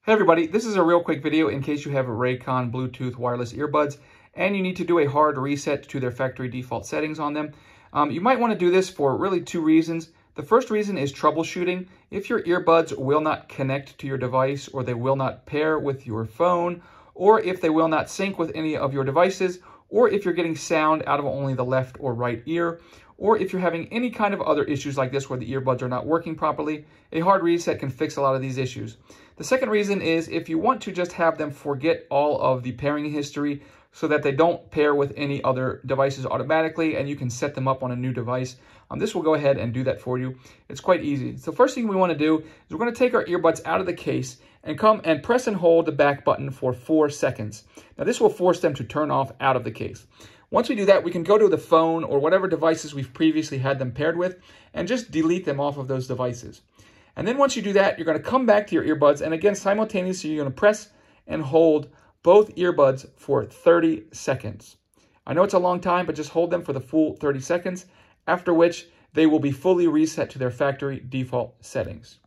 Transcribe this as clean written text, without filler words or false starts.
Hey everybody, this is a real quick video in case you have Raycon Bluetooth wireless earbuds and you need to do a hard reset to their factory default settings on them. You might want to do this for really two reasons. The first reason is troubleshooting. If your earbuds will not connect to your device, or they will not pair with your phone, or if they will not sync with any of your devices, or if you're getting sound out of only the left or right ear, or if you're having any kind of other issues like this where the earbuds are not working properly, a hard reset can fix a lot of these issues. The second reason is if you want to just have them forget all of the pairing history so that they don't pair with any other devices automatically and you can set them up on a new device. This will go ahead and do that for you. It's quite easy. So first thing we want to do is we're going to take our earbuds out of the case and come and press and hold the back button for 4 seconds. Now this will force them to turn off out of the case. Once we do that, we can go to the phone or whatever devices we've previously had them paired with and just delete them off of those devices. And then once you do that, you're going to come back to your earbuds, and again, simultaneously, you're going to press and hold both earbuds for 30 seconds. I know it's a long time, but just hold them for the full 30 seconds, after which they will be fully reset to their factory default settings.